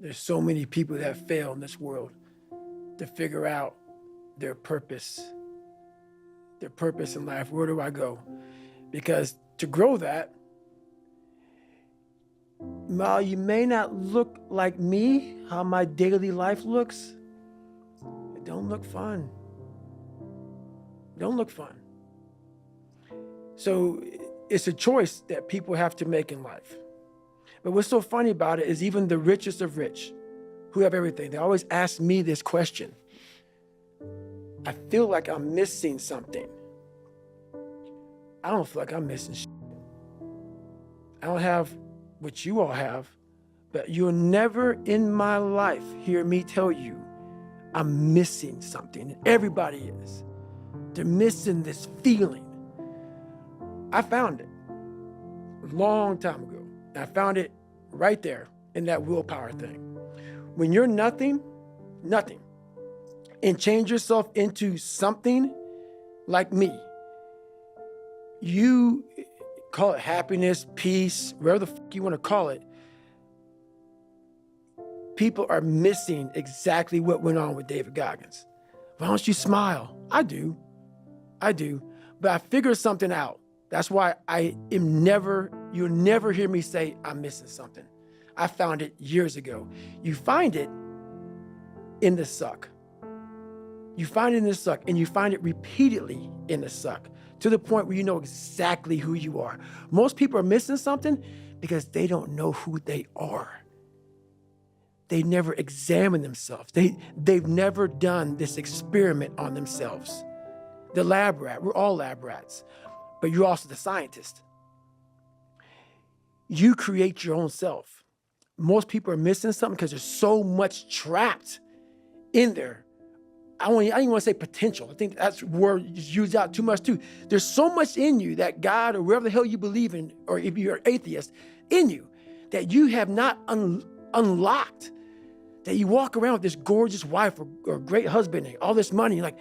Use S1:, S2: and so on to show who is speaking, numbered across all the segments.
S1: There's so many people that fail in this world to figure out their purpose in life. Where do I go? Because to grow that, while you may not look like me, how my daily life looks, it don't look fun. Don't look fun. So it's a choice that people have to make in life. But what's so funny about it is even the richest of rich, who have everything, they always ask me this question. I feel like I'm missing something. I don't feel like I'm missing shit. I don't have what you all have, but you'll never in my life hear me tell you I'm missing something. Everybody is. They're missing this feeling. I found it a long time ago. I found it right there in that willpower thing. When you're nothing, and change yourself into something like me, you call it happiness, peace, whatever the fuck you want to call it, people are missing exactly what went on with David Goggins. Why don't you smile? I do. But I figured something out. That's why you'll never hear me say I'm missing something. I found it years ago. You find it in the suck. You find it in the suck, and you find it repeatedly in the suck, to the point where you know exactly who you are. Most people are missing something because they don't know who they are. They never examine themselves. They've never done this experiment on themselves. The lab rat, we're all lab rats, but you're also the scientist. You create your own self. Most people are missing something because there's so much trapped in there. I don't even want to say potential. I think that's a word used out too much too. There's so much in you that God or wherever the hell you believe in, or if you're an atheist, in you, that you have not unlocked, that you walk around with this gorgeous wife or great husband and all this money. You're like,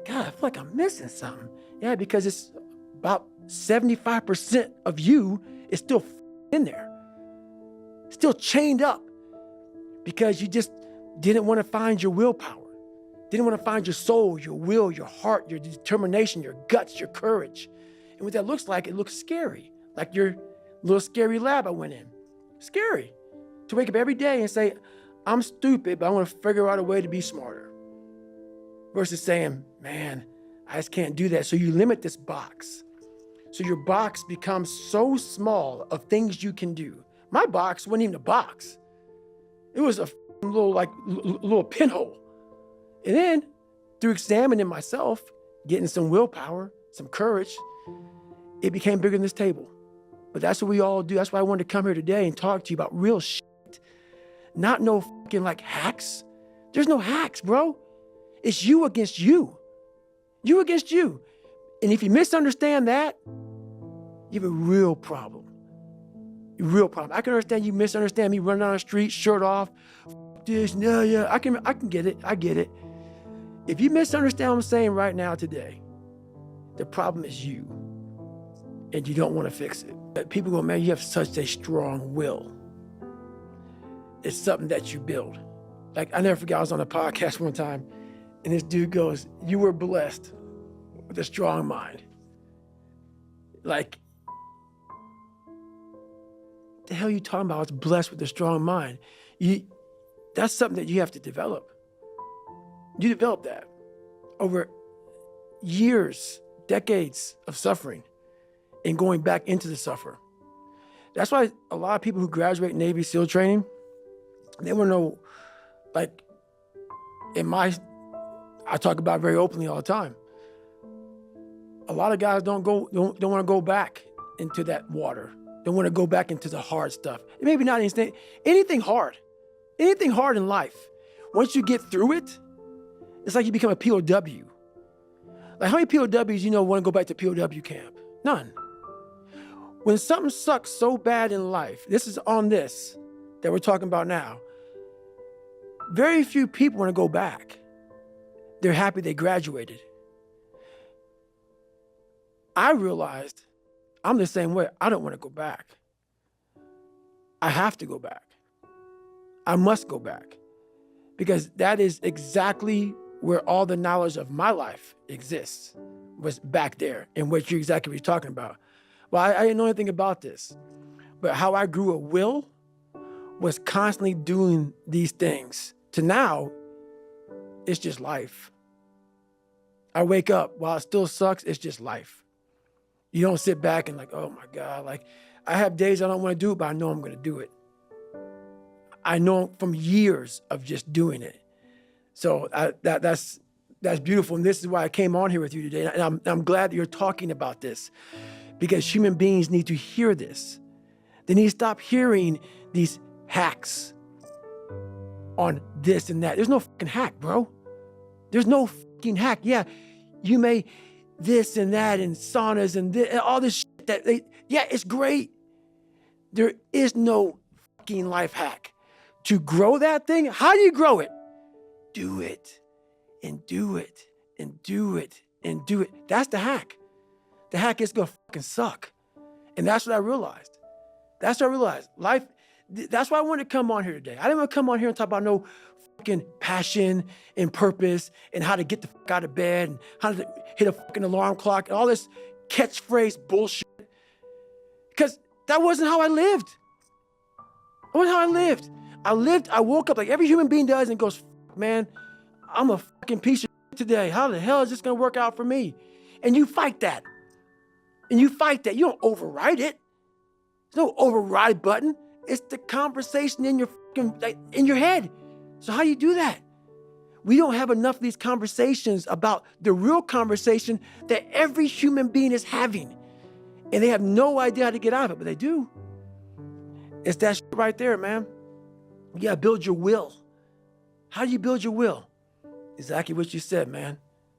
S1: God, I feel like I'm missing something. Yeah, because it's about 75% of you is still in there, still chained up, because you just didn't want to find your willpower, didn't want to find your soul, your will, your heart, your determination, your guts, your courage. And what that looks like, it looks scary, like your little scary lab I went in. Scary to wake up every day and say, I'm stupid, but I want to figure out a way to be smarter. Versus saying, man, I just can't do that. So you limit this box. So your box becomes so small of things you can do. My box wasn't even a box. It was a little pinhole. And then through examining myself, getting some willpower, some courage, it became bigger than this table. But that's what we all do. That's why I wanted to come here today and talk to you about real shit. Not no fucking like hacks. There's no hacks, bro. It's you against you. You against you. And if you misunderstand that, you have a real problem. A real problem. I can understand you misunderstand me running down the street, shirt off, this, no, yeah, I can get it. I get it. If you misunderstand what I'm saying right now today, the problem is you. And you don't want to fix it. But people go, man, you have such a strong will. It's something that you build. Like, I never forget, I was on a podcast one time, and this dude goes, you were blessed with a strong mind. Like, the hell are you talking about? I was blessed with a strong mind. That's something that you have to develop. You develop that over years, decades of suffering and going back into the suffer. That's why a lot of people who graduate Navy SEAL training, they want to know, like, I talk about it very openly all the time. A lot of guys don't want to go back into that water. Don't want to go back into the hard stuff. Maybe not anything hard in life. Once you get through it, it's like you become a POW. Like, how many POWs want to go back to POW camp? None. When something sucks so bad in life, this is on this that we're talking about now, very few people want to go back. They're happy they graduated. I realized I'm the same way. I don't want to go back. I have to go back. I must go back because that is exactly where all the knowledge of my life exists, was back there and what you're talking about. Well, I didn't know anything about this, but how I grew a will was constantly doing these things to now it's just life. I wake up while it still sucks. It's just life. You don't sit back and like, oh my God, like I have days I don't want to do it, but I know I'm going to do it. I know from years of just doing it. So that's beautiful. And this is why I came on here with you today. And I'm glad that you're talking about this because human beings need to hear this. They need to stop hearing these hacks on this and that. There's no fucking hack, bro. There's no fucking hack. Yeah, you may this and that and saunas and all this shit yeah, it's great. There is no fucking life hack. To grow that thing, how do you grow it? Do it and do it and do it and do it. That's the hack. The hack is gonna fucking suck. And that's what I realized. Life, that's why I wanted to come on here today. I didn't want to come on here and talk about no fucking passion and purpose and how to get the fuck out of bed and how to hit a fucking alarm clock and all this catchphrase bullshit. Because that wasn't how I lived. That wasn't how I lived. I woke up like every human being does and goes, man, I'm a fucking piece of shit today. How the hell is this going to work out for me? And you fight that. You don't override it. There's no override button. It's the conversation in your head. So how do you do that? We don't have enough of these conversations about the real conversation that every human being is having. And they have no idea how to get out of it, but they do. It's that shit right there, man. You gotta build your will. How do you build your will? Exactly what you said, man.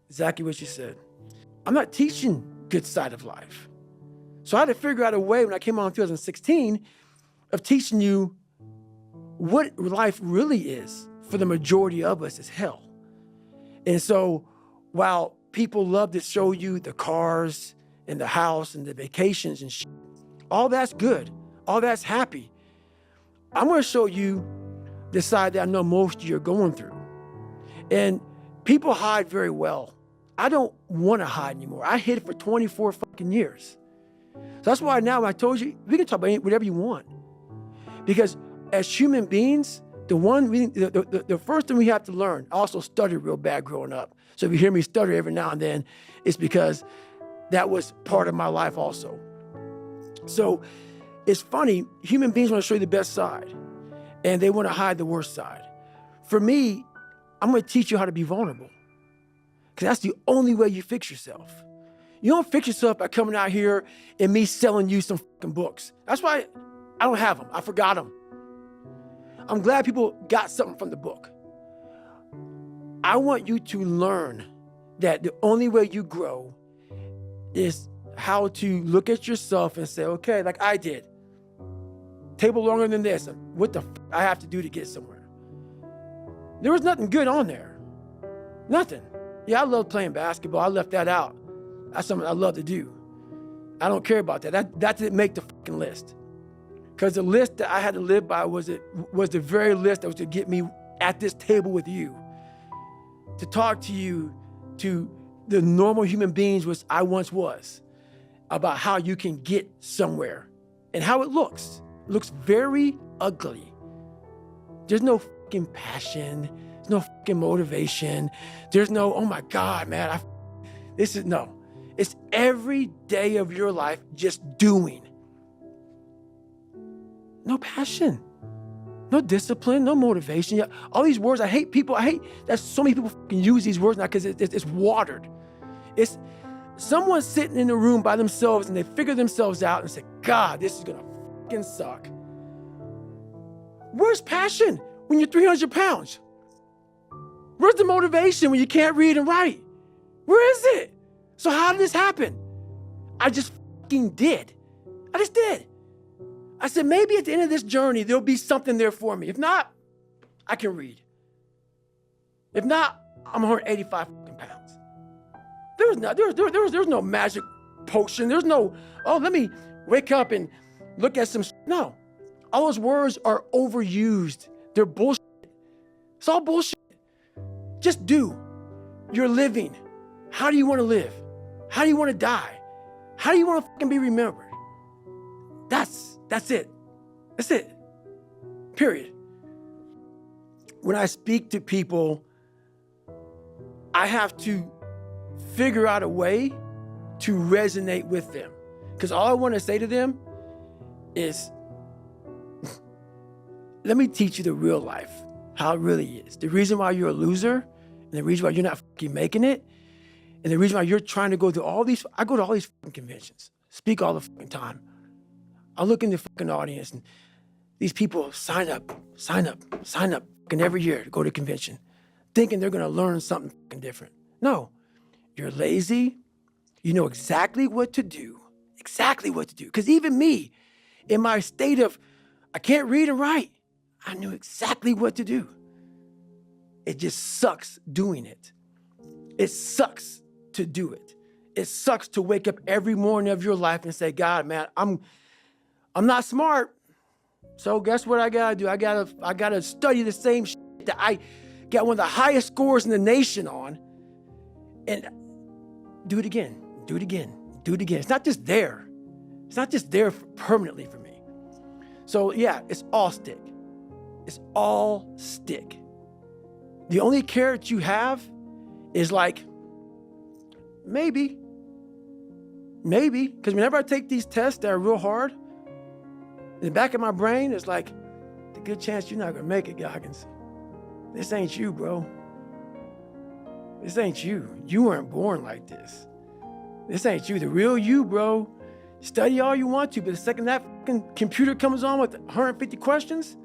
S1: Exactly what you said. I'm not teaching good side of life. So I had to figure out a way when I came on in 2016 of teaching you what life really is for the majority of us is hell. And so while people love to show you the cars and the house and the vacations and shit, all that's good. All that's happy. I'm going to show you the side that I know most of you are going through. And people hide very well. I don't want to hide anymore. I hid for 24 fucking years. So that's why now when I told you, we can talk about whatever you want. Because as human beings, the first thing we have to learn, I also stuttered real bad growing up. So if you hear me stutter every now and then, it's because that was part of my life also. So it's funny, human beings want to show you the best side and they want to hide the worst side. For me, I'm going to teach you how to be vulnerable because that's the only way you fix yourself. You don't fix yourself by coming out here and me selling you some fucking books. That's why I don't have them. I forgot them. I'm glad people got something from the book. I want you to learn that the only way you grow is how to look at yourself and say, okay, like I did. Table longer than this. What the I have to do to get somewhere? There was nothing good on there. Nothing. Yeah, I love playing basketball. I left that out. That's something I love to do. I don't care about that. That didn't make the fucking list. Because the list that I had to live by was the very list that was to get me at this table with you. To talk to you, to the normal human beings which I once was, about how you can get somewhere and how it looks. It looks very ugly. There's no fucking passion. There's no fucking motivation. There's no, oh my God, man, no. It's every day of your life just doing. No passion, no discipline, no motivation. Yeah, all these words, I hate that so many people fucking use these words now because it's watered. It's someone sitting in a room by themselves and they figure themselves out and say, God, this is gonna fucking suck. Where's passion when you're 300 pounds? Where's the motivation when you can't read and write? Where is it? So how did this happen? I just fucking did. I just did. I said, maybe at the end of this journey, there'll be something there for me. If not, I can read. If not, I'm 185 fucking pounds. There was no magic potion. There's no, let me wake up and look at some. No, all those words are overused. They're bullshit. It's all bullshit. Just do. You're living. How do you want to live? How do you want to die? How do you want to fucking be remembered? That's it. That's it. Period. When I speak to people, I have to figure out a way to resonate with them. Because all I want to say to them is, let me teach you the real life, how it really is. The reason why you're a loser, and the reason why you're not fucking making it, and the reason why you're trying to go through all these, I go to all these fucking conventions, speak all the fucking time. I look in the fucking audience and these people sign up fucking every year to go to convention, thinking they're gonna learn something fucking different. No, you're lazy. You know exactly what to do. Because even me, in my state of, I can't read and write, I knew exactly what to do. It just sucks doing it. It sucks to do it. It sucks to wake up every morning of your life and say, God, man, I'm not smart. So guess what I gotta do? I gotta study the same shit that I got one of the highest scores in the nation on, and do it again. It's not just there. It's not just there permanently for me. So yeah, it's all stick. The only carrot you have is like, maybe. Because whenever I take these tests that are real hard, in the back of my brain, it's like, the good chance you're not gonna make it, Goggins. This ain't you, bro. This ain't you. You weren't born like this. This ain't you. The real you, bro. Study all you want to, but the second that fucking computer comes on with 150 questions,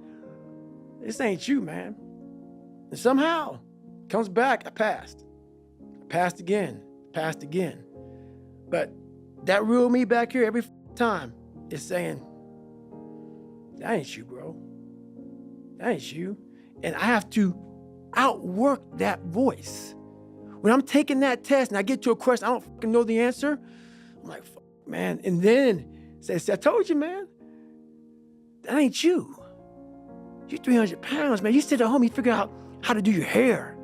S1: this ain't you, man. And somehow, comes back, I passed. Passed again. But that real me back here every time is saying, that ain't you, bro. That ain't you. And I have to outwork that voice. When I'm taking that test and I get to a question, I don't fucking know the answer, I'm like, fuck, man. And then say, I told you, man, that ain't you. You're 300 pounds, man. You sit at home, you figure out how to do your hair.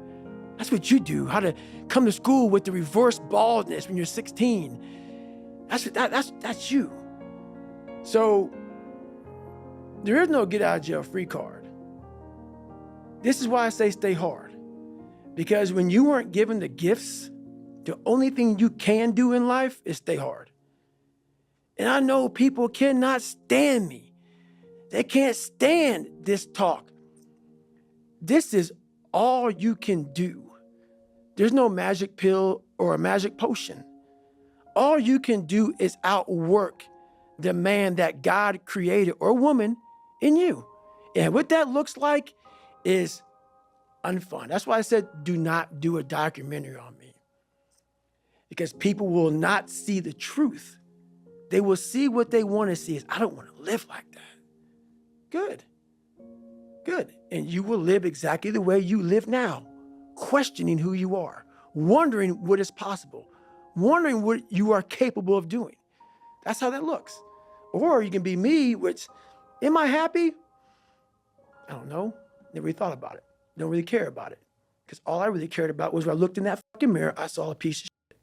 S1: That's what you do. How to come to school with the reverse baldness when you're 16. That's you. So there is no get out of jail free card. This is why I say stay hard. Because when you weren't given the gifts, the only thing you can do in life is stay hard. And I know people cannot stand me. They can't stand this talk. This is all you can do. There's no magic pill or a magic potion. All you can do is outwork the man that God created or woman in you. And what that looks like is unfun. That's why I said, do not do a documentary on me. Because people will not see the truth. They will see what they want to see is, I don't want to live like that. Good. And you will live exactly the way you live now, questioning who you are, wondering what is possible, wondering what you are capable of doing. That's how that looks. Or you can be me, which, am I happy? I don't know. Never really thought about it. Don't really care about it. Because all I really cared about was when I looked in that fucking mirror, I saw a piece of shit.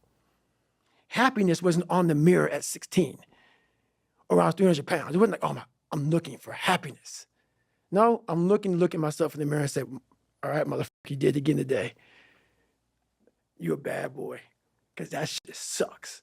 S1: Happiness wasn't on the mirror at 16 or I was 300 pounds. It wasn't like, oh, I'm looking for happiness. No, I'm look at myself in the mirror and say, all right, motherfucker, you did it again today. You a bad boy. Because that shit sucks.